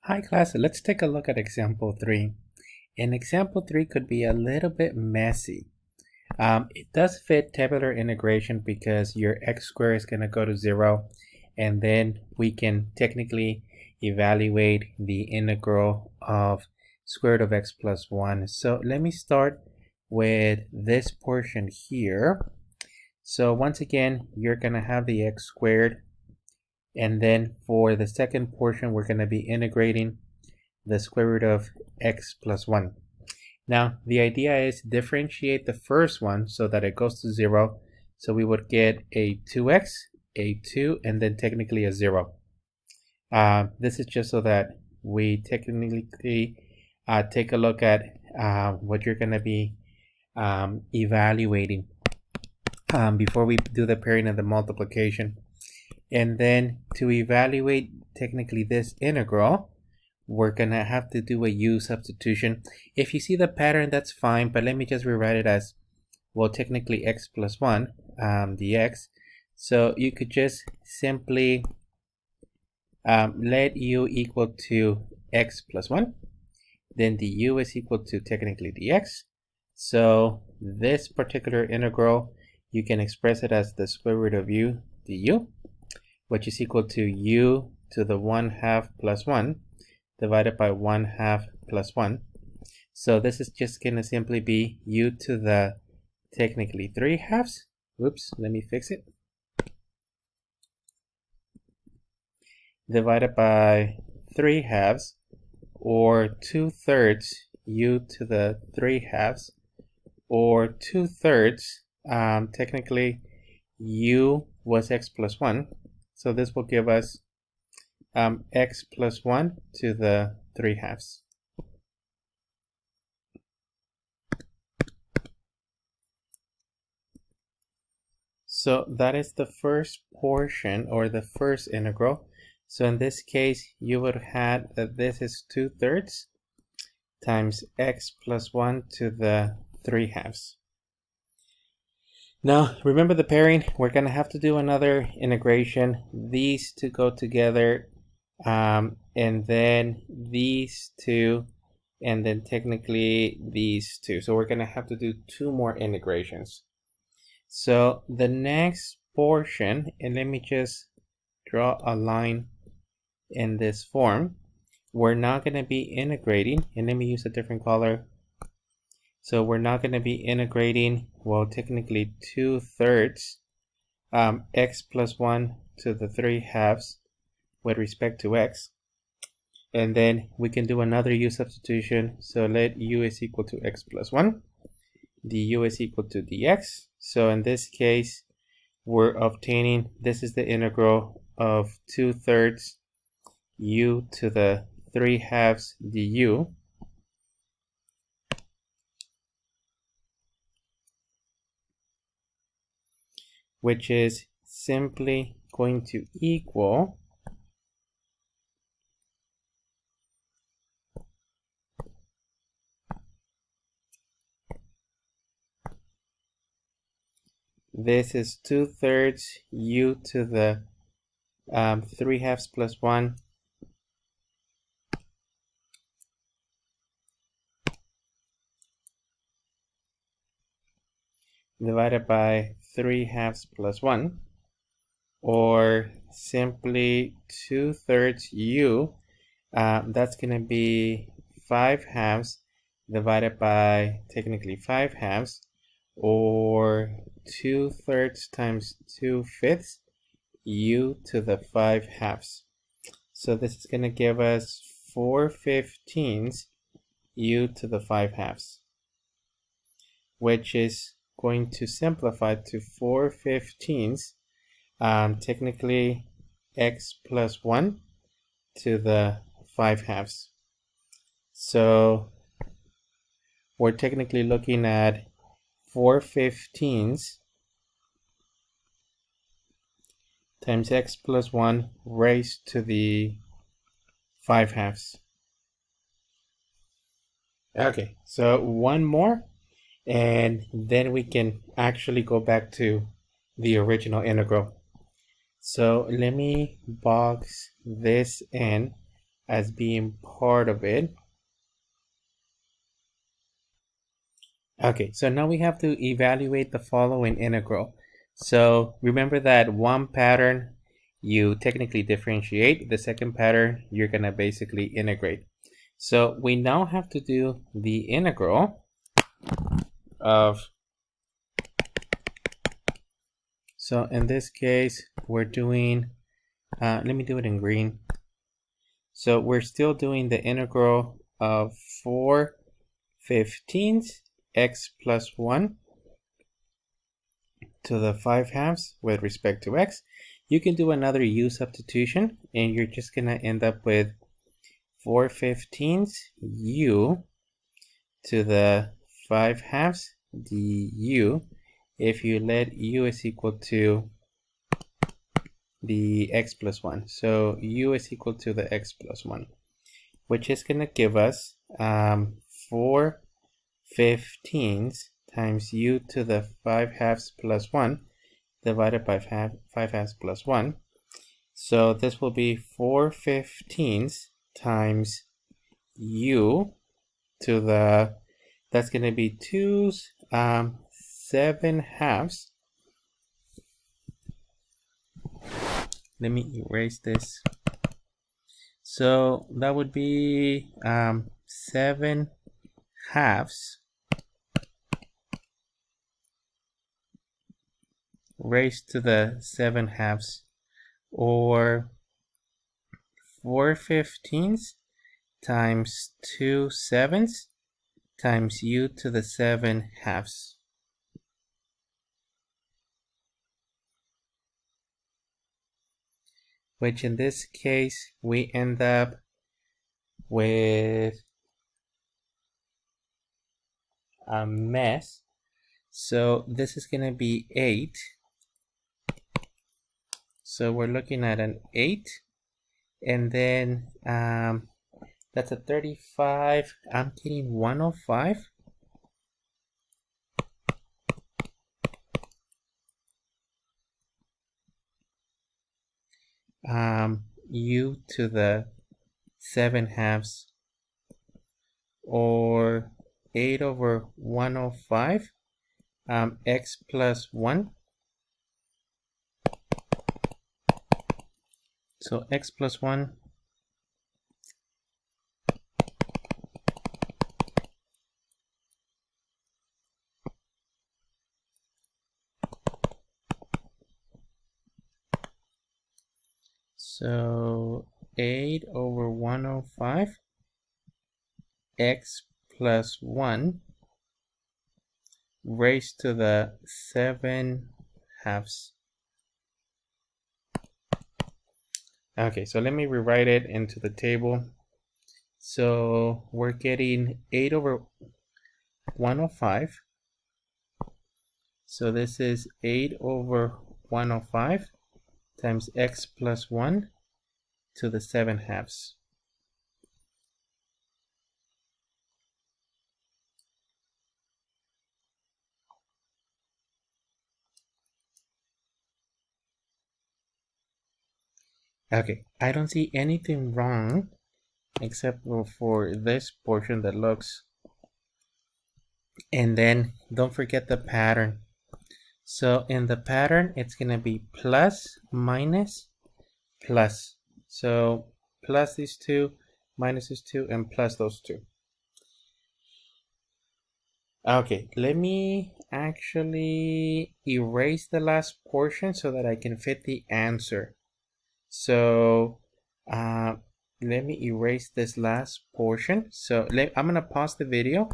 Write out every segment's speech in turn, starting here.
Hi class, let's take a look at example 3. And example 3 could be a little bit messy. It does fit tabular integration because your x squared is going to go to 0, and then we can technically evaluate the integral of square root of x plus 1. So let me start with this portion here. So once again, you're going to have the x squared. And then for the second portion, we're going to be integrating the square root of x plus 1. Now, the idea is differentiate the first one so that it goes to 0. So we would get a 2x, a 2, and then technically a 0. This is just so that we technically take a look at what you're going to be evaluating before we do the pairing and the multiplication. And then to evaluate technically this integral, we're going to have to do a U-substitution. If you see the pattern, that's fine, but let me just rewrite it as, well, technically x plus 1 dx. So you could just simply let u equal to x plus 1. Then the u is equal to technically dx. So this particular integral, you can express it as the square root of u du, which is equal to u to the 1/2 plus 1 divided by 1/2 plus 1. So this is just going to simply be u to the technically 3/2. Oops, let me fix it. Divided by 3/2, or 2/3 u to the 3/2, or 2/3. Technically, u was x plus 1. So this will give us x plus 1 to the 3/2. So that is the first portion, or the first integral. So in this case, you would have had that this is 2/3 times x plus 1 to the 3/2. Now, remember the pairing, we're going to have to do another integration. These two go together, and then these two, and then technically these two. So we're going to have to do 2 more integrations. So the next portion, and let me just draw a line in this form. We're not going to be integrating, and let me use a different color. So we're not going to be integrating, well, technically 2/3 x plus 1 to the 3/2 with respect to x. And then we can do another u substitution. So let u is equal to x plus 1. Du is equal to dx. So in this case, we're obtaining, this is the integral of 2/3 u to the 3/2 du. Which is simply going to equal this is 2/3 u to the 3/2 plus 1 divided by 3/2 plus 1, or simply 2/3 u. That's going to be 5/2 divided by technically 5/2, or 2/3 times 2/5 u to the 5/2. So this is going to give us 4/15 u to the 5/2, which is going to simplify to 4/15 technically x plus 1 to the 5/2. So we're technically looking at 4/15 times x plus 1 raised to the 5/2. Okay, so one more, and then we can actually go back to the original integral. So let me box this in as being part of it. Okay, so now we have to evaluate the following integral. So remember that one pattern you technically differentiate, the second pattern you're gonna basically integrate. So we now have to do the integral of, so in this case we're doing, let me do it in green. So we're still doing the integral of 4/15 x plus 1 to the 5/2 with respect to x. You can do another U-substitution and you're just gonna end up with 4/15 u to the 5/2 du if you let u is equal to the x plus 1. So u is equal to the x plus 1, which is going to give us 4/15 times u to the 5/2 plus 1 divided by 5/2 plus 1. So this will be 4/15 times u to the, that's going to be 2 7/2. Let me erase this. So that would be 7/2 raised to the 7/2, or 4/15 times 2 7s times u to the 7/2. Which in this case we end up with a mess. So this is going to be 8. So we're looking at an 8, and then that's a 35. I'm getting 105. U to the 7/2, or 8/105 x plus 1. So x plus 1 so 8/105 x plus 1 raised to the 7/2. Okay, so let me rewrite it into the table. So we're getting 8/105. So this is 8/105 times x plus 1 to the 7/2. Okay, I don't see anything wrong except for this portion that looks, and then don't forget the pattern. So in the pattern it's going to be plus, minus, plus. So plus these two, minus these two, and plus those two. Okay, let me actually erase the last portion so that I can fit the answer. So let me erase this last portion. So I'm gonna pause the video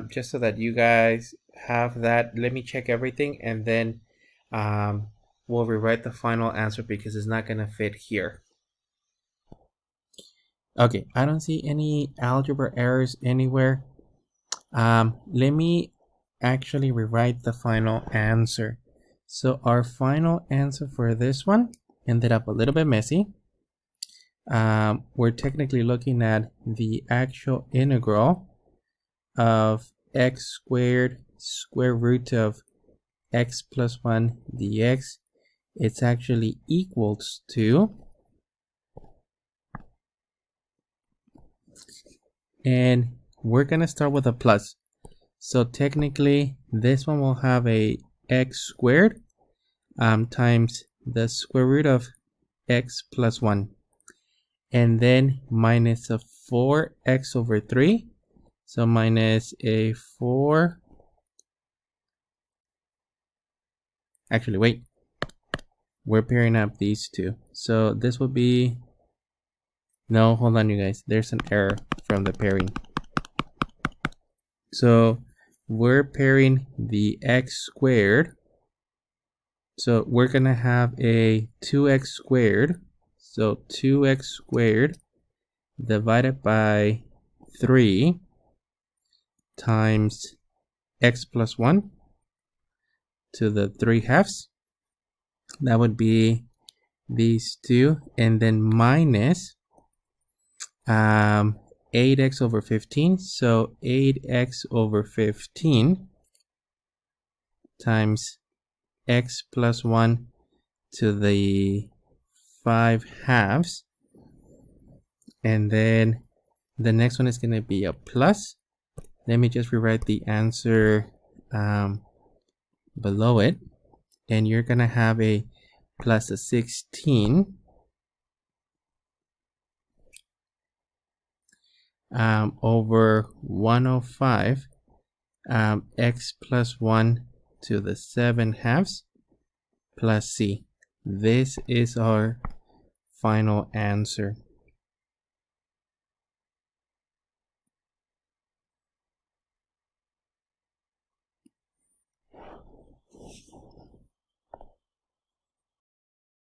just so that you guys have that. Let me check everything, and then we'll rewrite the final answer because it's not gonna fit here. Okay, I don't see any algebra errors anywhere. Let me actually rewrite the final answer. So our final answer for this one ended up a little bit messy. We're technically looking at the actual integral of x squared square root of x plus 1 dx. It's actually equals to And we're gonna start with a plus. So technically this one will have a x squared times the square root of x plus 1. And then minus a 4x over 3. So minus a 4. Actually, wait. We're pairing up these two. So this will be... No, hold on, you guys. There's an error from the pairing. So we're pairing the x squared. So we're going to have a 2x squared. So 2x squared divided by 3 times x plus 1 to the 3 halves. That would be these two. And then minus 8x over 15. So 8x over 15 times x plus 1 to the 5 halves. And then the next one is going to be a plus. Let me just rewrite the answer below it. And you're going to have a plus a 16 over 105 x plus 1 to the 7 halves plus c. This is our final answer.